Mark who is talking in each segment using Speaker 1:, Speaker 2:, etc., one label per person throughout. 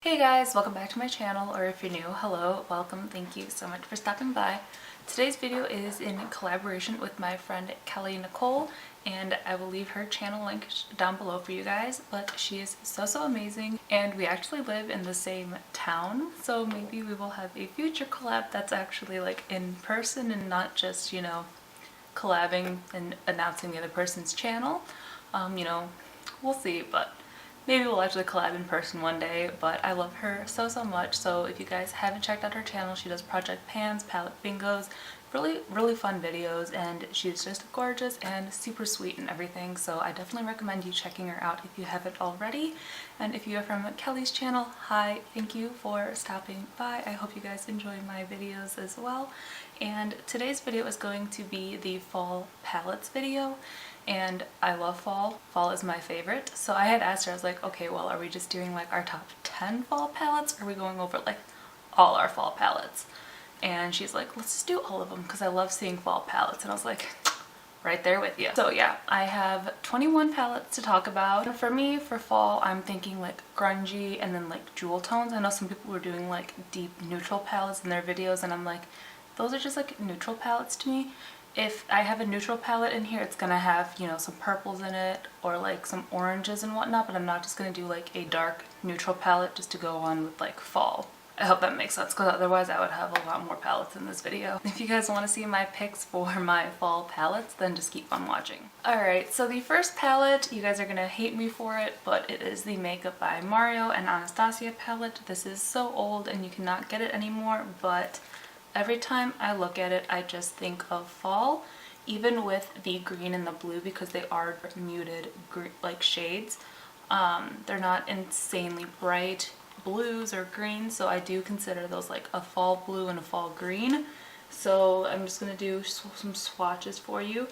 Speaker 1: Hey guys, welcome back to my channel, or if you're new, hello, welcome, thank you so much for stopping by. Today's video is in collaboration with my friend Kelly Nicole, and I will leave her channel link down below for you guys, but she is so amazing, and we actually live in the same town, so maybe we will have a future collab that's actually like in person and not just, you know, collabing and announcing the other person's channel. We'll see, but maybe we'll actually collab in person one day. But I love her so much, so if you guys haven't checked out her channel, she does project pans, palette bingos, really fun videos, and she's just gorgeous and super sweet and everything, so I definitely recommend you checking her out if you haven't already. And if you are from Kelly's channel, hi, thank you for stopping by. I hope you guys enjoy my videos as well. And today's video is going to be the fall palettes video, and I love fall. Fall is my favorite. So I had asked her, I was like, okay, well, are we just doing like our top 10 fall palettes, or are we going over like all our fall palettes? And she's like, let's just do all of them because I love seeing fall palettes. And I was like, right there with you. So yeah, I have 21 palettes to talk about. And for me, for fall, I'm thinking like grungy and then like jewel tones. I know some people were doing like deep neutral palettes in their videos, and I'm like, those are just like neutral palettes to me. If I have a neutral palette in here, it's gonna have, you know, some purples in it or like some oranges and whatnot, but I'm not just gonna do like a dark neutral palette just to go on with like fall. I hope that makes sense, because otherwise I would have a lot more palettes in this video. If you guys want to see my picks for my fall palettes, then just keep on watching. Alright, so the first palette, you guys are gonna hate me for it, but it is the Makeup by Mario and Anastasia palette. This is so old and you cannot get it anymore, but every time I look at it, I just think of fall, even with the green and the blue, because they are muted like shades. They're not insanely bright blues or greens, so I do consider those like a fall blue and a fall green. So I'm just gonna do some swatches for you.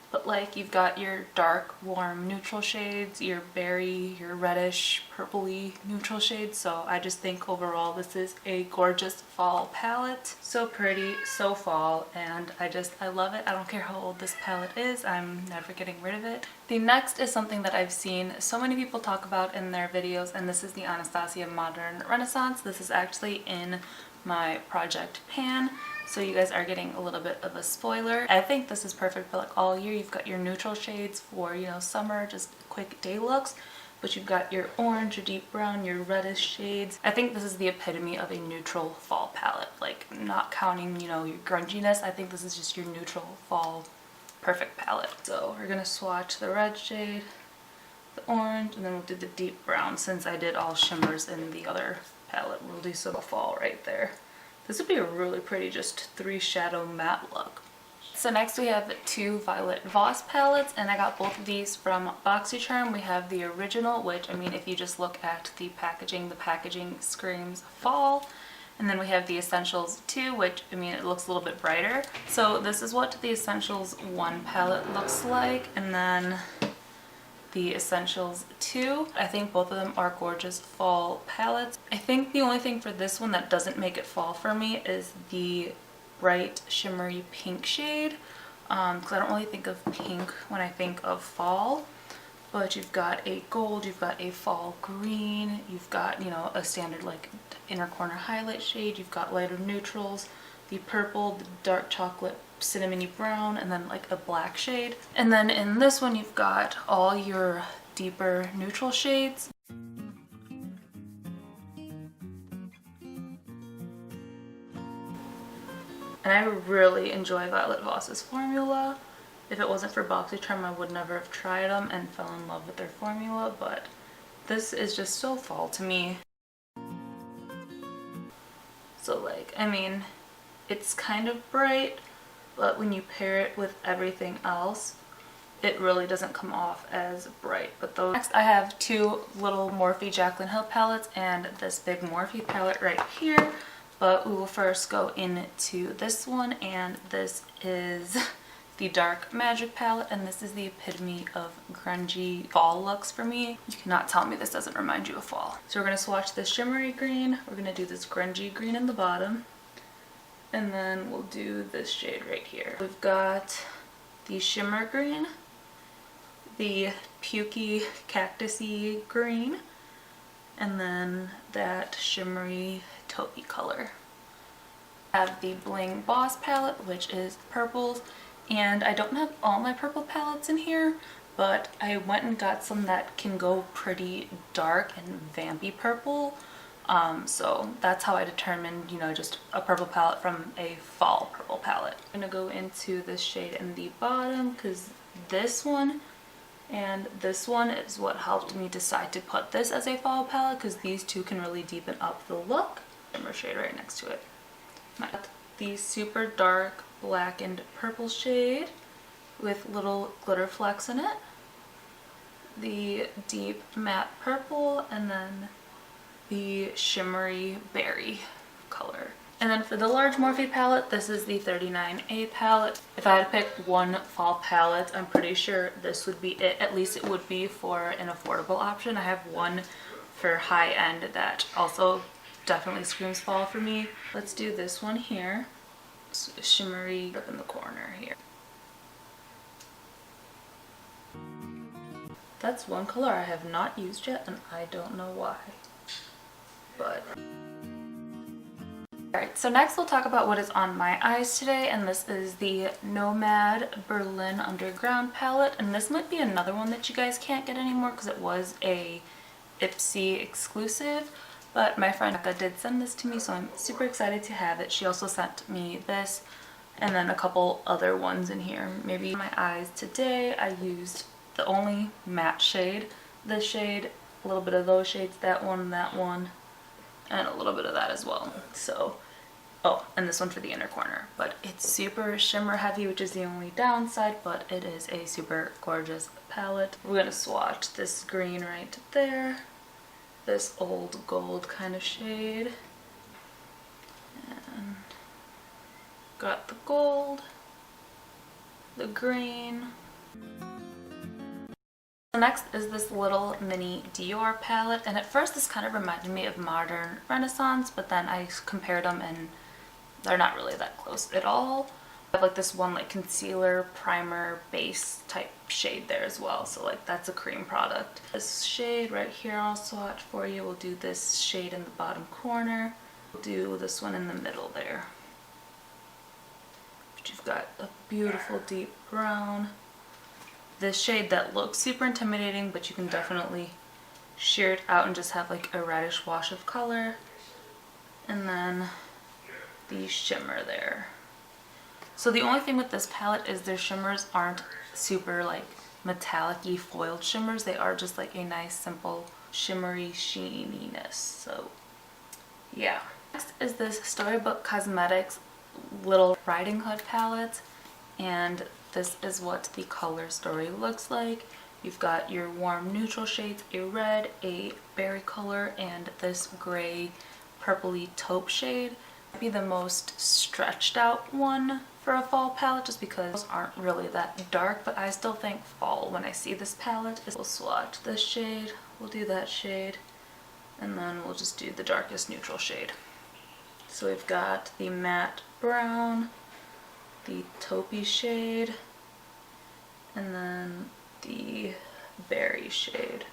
Speaker 1: But like, you've got your dark, warm, neutral shades, your berry, your reddish, purpley neutral shades. So I just think overall this is a gorgeous fall palette. So pretty, so fall, and I love it. I don't care how old this palette is, I'm never getting rid of it. The next is something that I've seen so many people talk about in their videos, and this is the Anastasia Modern Renaissance. This is actually in my project pan, so you guys are getting a little bit of a spoiler. I think this is perfect for like all year. You've got your neutral shades for, you know, summer, just quick day looks, but you've got your orange, your deep brown, your reddish shades. I think this is the epitome of a neutral fall palette, like not counting, you know, your grunginess. I think this is just your neutral fall perfect palette. So we're gonna swatch the red shade, the orange, and then we'll do the deep brown. Since I did all shimmers in the other palette, we'll do some fall right there. This would be a really pretty just 3 shadow matte look. So next we have 2 Violet Voss palettes, and I got both of these from Boxycharm. We have the original, which, I mean, if you just look at the packaging screams fall. And then we have the Essentials 2, which, I mean, it looks a little bit brighter. So this is what the Essentials 1 palette looks like, and then the Essentials 2. I think both of them are gorgeous fall palettes. I think the only thing for this one that doesn't make it fall for me is the bright shimmery pink shade, because I don't really think of pink when I think of fall. But you've got a gold, you've got a fall green, you've got, you know, a standard like inner corner highlight shade, you've got lighter neutrals, the purple, the dark chocolate, cinnamony brown, and then like a black shade. And then in this one you've got all your deeper neutral shades. And I really enjoy Violet Voss's formula. If it wasn't for Boxycharm, I would never have tried them and fell in love with their formula, but this is just so fall to me. So like, I mean, it's kind of bright, but when you pair it with everything else, it really doesn't come off as bright. But those. Next I have 2 little Morphe Jaclyn Hill palettes and this big Morphe palette right here. But we will first go into this one, and this is the Dark Magic palette, and this is the epitome of grungy fall looks for me. You cannot tell me this doesn't remind you of fall. So we're going to swatch this shimmery green, we're going to do this grungy green in the bottom, and then we'll do this shade right here. We've got the shimmer green, the pukey cactusy green, and then that shimmery taupey color. I have the Bling Boss palette, which is purples, and I don't have all my purple palettes in here, but I went and got some that can go pretty dark and vampy purple. So that's how I determined, you know, just a purple palette from a fall purple palette. I'm gonna go into this shade in the bottom because this one and this one is what helped me decide to put this as a fall palette, because these two can really deepen up the look. Shimmer shade right next to it. Got the super dark black and purple shade with little glitter flecks in it. The deep matte purple, and then the shimmery berry color. And then for the large Morphe palette, this is the 39A palette. If I had to pick one fall palette, I'm pretty sure this would be it. At least it would be for an affordable option. I have one for high end that also definitely screams fall for me. Let's do this one here. It's shimmery up in the corner here. That's one color I have not used yet, and I don't know why. But alright, so next we'll talk about what is on my eyes today, and this is the Nomad Berlin Underground palette, and this might be another one that you guys can't get anymore because it was a Ipsy exclusive, but my friend Becca did send this to me, so I'm super excited to have it. She also sent me this and then a couple other ones in here. Maybe my eyes today I used the only matte shade, this shade, a little bit of those shades, that one, and a little bit of that as well. So, oh, and this one for the inner corner. But it's super shimmer heavy, which is the only downside, but it is a super gorgeous palette. We're gonna swatch this green right there, this old gold kind of shade, and got the gold, the green. Next is this little mini Dior palette, and at first this kind of reminded me of Modern Renaissance, but then I compared them and they're not really that close at all. I have like this one like concealer, primer, base type shade there as well, so like that's a cream product. This shade right here I'll swatch for you. We'll do this shade in the bottom corner. We'll do this one in the middle there. But you've got a beautiful deep brown. This shade that looks super intimidating, but you can definitely sheer it out and just have like a reddish wash of color. And then the shimmer there. So the only thing with this palette is their shimmers aren't super like metallic-y foiled shimmers. They are just like a nice simple shimmery sheeniness. So yeah. Next is this Storybook Cosmetics little Riding Hood palette, and this is what the color story looks like. You've got your warm neutral shades, a red, a berry color, and this gray purpley taupe shade. Be the most stretched out one for a fall palette just because those aren't really that dark, but I still think fall when I see this palette. We'll swatch this shade, we'll do that shade, and then we'll just do the darkest neutral shade. So we've got the matte brown, the taupey shade, and then the berry shade.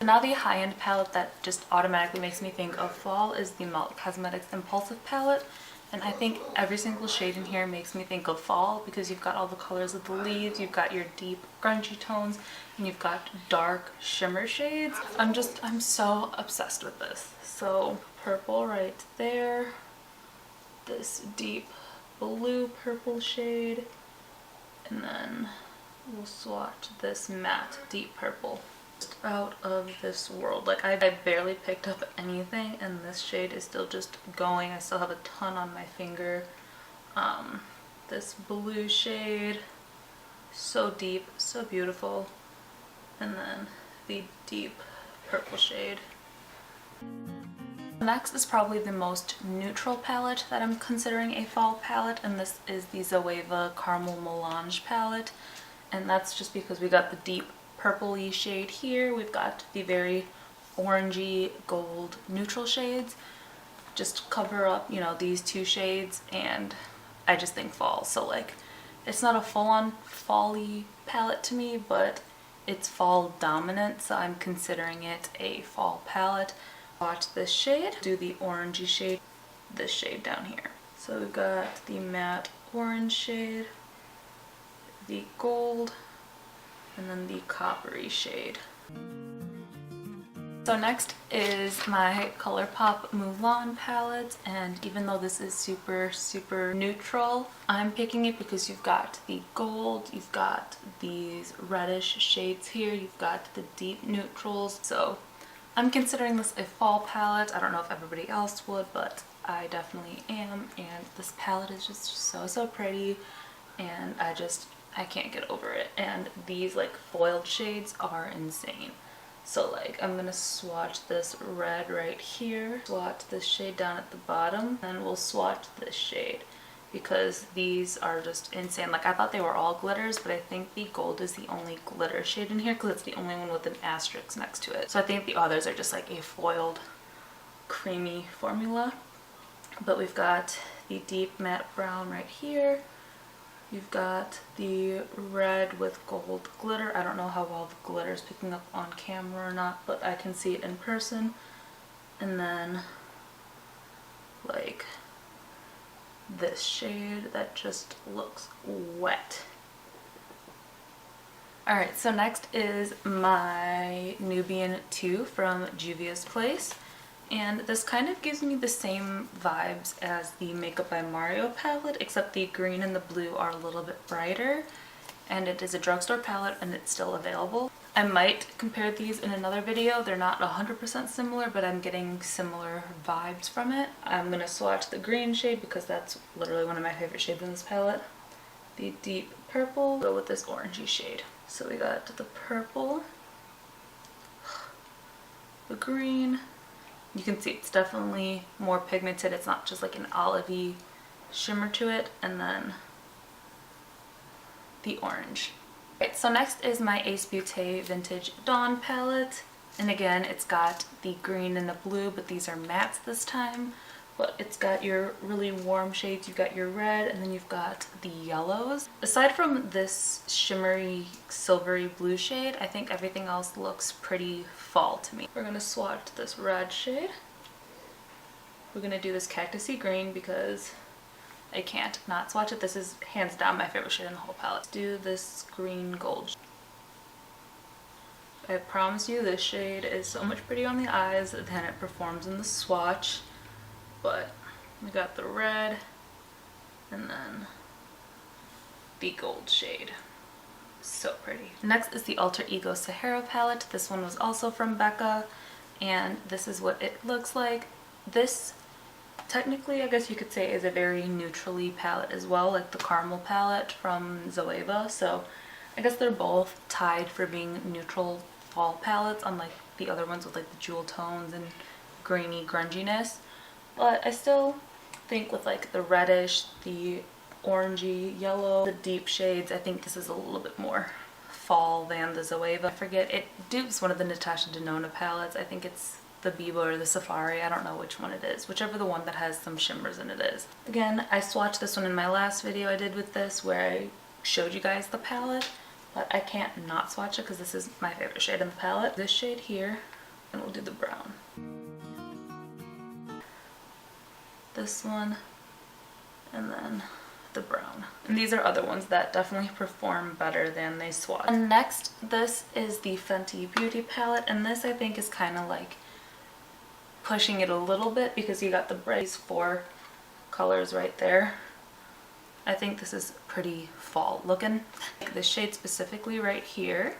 Speaker 1: Now the high-end palette that just automatically makes me think of fall is the Melt Cosmetics Impulsive palette, and I think every single shade in here makes me think of fall because you've got all the colors of the leaves, you've got your deep grungy tones, and you've got dark shimmer shades. I'm so obsessed with this. So purple right there, this deep blue purple shade, and then we'll swatch this matte deep purple. Just out of this world. Like I barely picked up anything and this shade is still just going. I still have a ton on my finger. This blue shade, so deep, so beautiful, and then the deep purple shade. Next is probably the most neutral palette that I'm considering a fall palette, and this is the Zoeva Caramel Melange palette, and that's just because we got the deep purpley shade here, we've got the very orangey gold neutral shades. Just cover up, you know, these two shades, and I just think fall. So like, it's not a full-on fall-y palette to me, but it's fall dominant, so I'm considering it a fall palette. Watch this shade, do the orangey shade, this shade down here. So we've got the matte orange shade, the gold, and then the coppery shade. So next is my ColourPop Mulan palette, and even though this is super neutral, I'm picking it because you've got the gold, you've got these reddish shades here, you've got the deep neutrals, so I'm considering this a fall palette. I don't know if everybody else would, but I definitely am, and this palette is just so pretty, and I can't get over it. And these like foiled shades are insane. So like I'm gonna swatch this red right here, swatch this shade down at the bottom, and we'll swatch this shade because these are just insane. Like I thought they were all glitters, but I think the gold is the only glitter shade in here because it's the only one with an asterisk next to it. So I think the others are just like a foiled creamy formula. But we've got the deep matte brown right here. You've got the red with gold glitter. I don't know how well the glitter is picking up on camera or not, but I can see it in person. And then like this shade that just looks wet. Alright, so next is my Nubian 2 from Juvia's Place. And this kind of gives me the same vibes as the Makeup by Mario palette, except the green and the blue are a little bit brighter. And it is a drugstore palette and it's still available. I might compare these in another video. They're not 100% similar, but I'm getting similar vibes from it. I'm going to swatch the green shade because that's literally one of my favorite shades in this palette. The deep purple, go with this orangey shade. So we got the purple, the green. You can see it's definitely more pigmented. It's not just like an olivey shimmer to it. And then the orange. Right, so next is my Ace Beauté Vintage Dawn palette. And again, it's got the green and the blue, but these are mattes this time. But it's got your really warm shades, you've got your red, and then you've got the yellows. Aside from this shimmery silvery blue shade, I think everything else looks pretty fall to me. We're gonna swatch this red shade. We're gonna do this cactusy green because I can't not swatch it. This is hands down my favorite shade in the whole palette. Let's do this green gold. I promise you this shade is so much prettier on the eyes than it performs in the swatch. But we got the red and then the gold shade. So pretty. Next is the Alter Ego Sahara palette. This one was also from Becca, and this is what it looks like. This technically, I guess you could say, is a very neutrally palette as well, like the caramel palette from Zoeva. So I guess they're both tied for being neutral fall palettes, unlike the other ones with like the jewel tones and grainy grunginess. But I still think with like the reddish, the orangey, yellow, the deep shades, I think this is a little bit more fall than the Zoeva. I forget, it dupes one of the Natasha Denona palettes. I think it's the Biba or the Safari. I don't know which one it is. Whichever the one that has some shimmers in it is. Again, I swatched this one in my last video I did with this where I showed you guys the palette, but I can't not swatch it because this is my favorite shade in the palette. This shade here, and we'll do the brown. This one, and then the brown. And these are other ones that definitely perform better than they swatch. And next, this is the Fenty Beauty palette, and this I think is kind of like pushing it a little bit because you got the bright 4 colors right there. I think this is pretty fall looking. This shade specifically right here,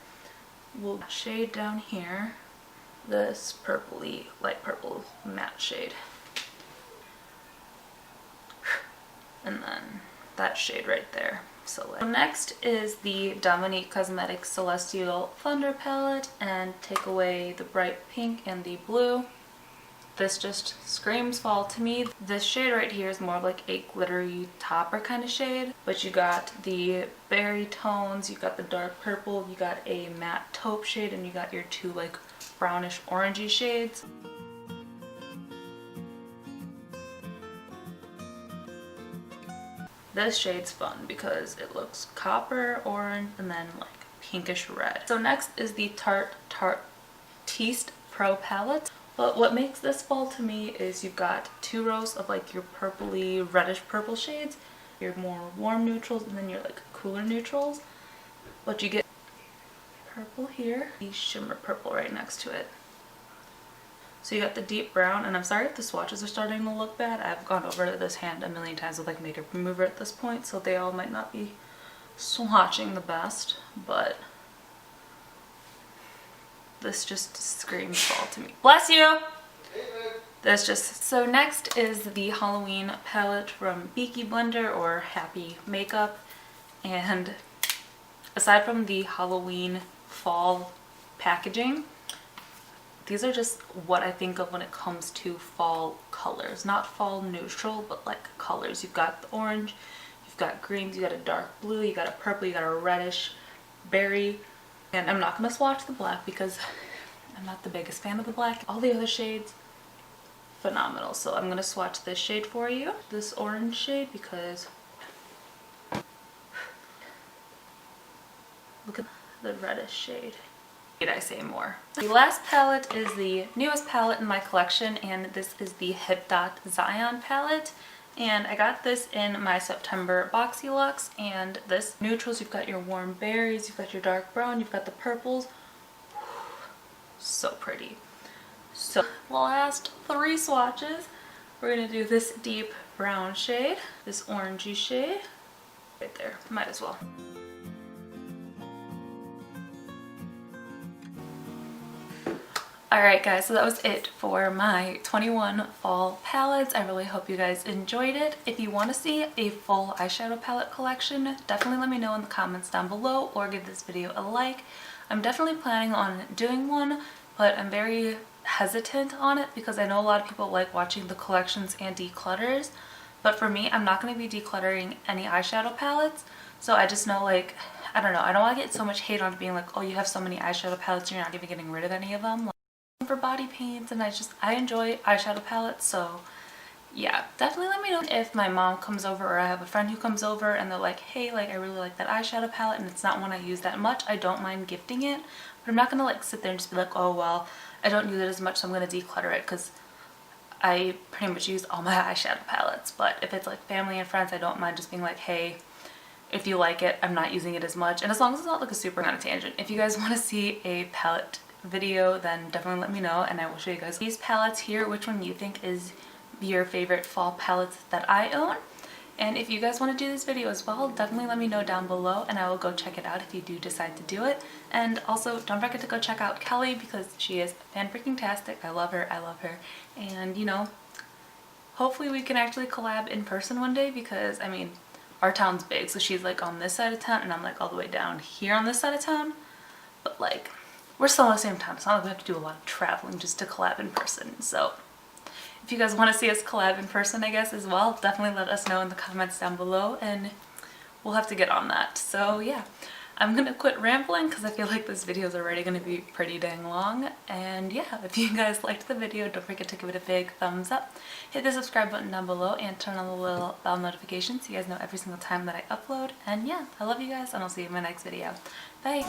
Speaker 1: we'll shade down here this purpley, light purple matte shade. And then that shade right there. So next is the Dominique Cosmetics Celestial Thunder palette, and take away the bright pink and the blue. This just screams fall to me. This shade right here is more of like a glittery topper kind of shade, but you got the berry tones, you got the dark purple, you got a matte taupe shade, and you got your 2 like brownish orangey shades. This shade's fun because it looks copper, orange, and then like pinkish red. So next is the Tartiste Pro palette. But what makes this fall to me is you've got 2 rows of like your purpley, reddish purple shades, your more warm neutrals, and then your like cooler neutrals. But you get purple here, the shimmer purple right next to it. So you got the deep brown, and I'm sorry if the swatches are starting to look bad. I've gone over this hand a million times with like makeup remover at this point, so they all might not be swatching the best, but this just screams fall to me. Bless you! That's just... So next is the Halloween palette from Beaky Blender or Happy Makeup, and aside from the Halloween fall packaging, these are just what I think of when it comes to fall colors. Not fall neutral, but like colors. You've got the orange, you've got greens, you got a dark blue, you got a purple, you got a reddish berry. And I'm not going to swatch the black because I'm not the biggest fan of the black. All the other shades, phenomenal. So I'm going to swatch this shade for you. This orange shade, because look at the reddish shade. Need I say more? The last palette is the newest palette in my collection, and this is the Hip Dot Zion palette. And I got this in my September Boxy Luxe, and this neutrals, you've got your warm berries, you've got your dark brown, you've got the purples. So pretty. So the last 3 swatches, we're gonna do this deep brown shade, this orangey shade, right there, might as well. Alright guys, so that was it for my 21 fall palettes. I really hope you guys enjoyed it. If you want to see a full eyeshadow palette collection, definitely let me know in the comments down below or give this video a like. I'm definitely planning on doing one, but I'm very hesitant on it because I know a lot of people like watching the collections and declutters. But for me, I'm not going to be decluttering any eyeshadow palettes. So I just know, like, I don't know, I don't want to get so much hate on being like, oh, you have so many eyeshadow palettes, you're not even getting rid of any of them. For body paints, and I enjoy eyeshadow palettes, so yeah, definitely let me know if my mom comes over or I have a friend who comes over and they're like, hey, like I really like that eyeshadow palette and it's not one I use that much. I don't mind gifting it, but I'm not gonna like sit there and just be like, oh well, I don't use it as much so I'm gonna declutter it, because I pretty much use all my eyeshadow palettes. But if it's like family and friends, I don't mind just being like, hey, if you like it, I'm not using it as much. And as long as it's not like a super on a tangent. If you guys want to see a palette video, then definitely let me know and I will show you guys these palettes here, which one you think is your favorite fall palettes that I own. And if you guys want to do this video as well, definitely let me know down below and I will go check it out if you do decide to do it. And also don't forget to go check out Kelly because she is fan-freaking-tastic. I love her, and you know, hopefully we can actually collab in person one day, because I mean, our town's big, so she's like on this side of town and I'm like all the way down here on this side of town, but like we're still in the same town. It's not like we have to do a lot of traveling just to collab in person. So if you guys want to see us collab in person, I guess, as well, definitely let us know in the comments down below and we'll have to get on that. So yeah, I'm gonna quit rambling because I feel like this video is already gonna be pretty dang long. And yeah, if you guys liked the video, don't forget to give it a big thumbs up. Hit the subscribe button down below and turn on the little bell notification so you guys know every single time that I upload. And yeah, I love you guys and I'll see you in my next video. Bye!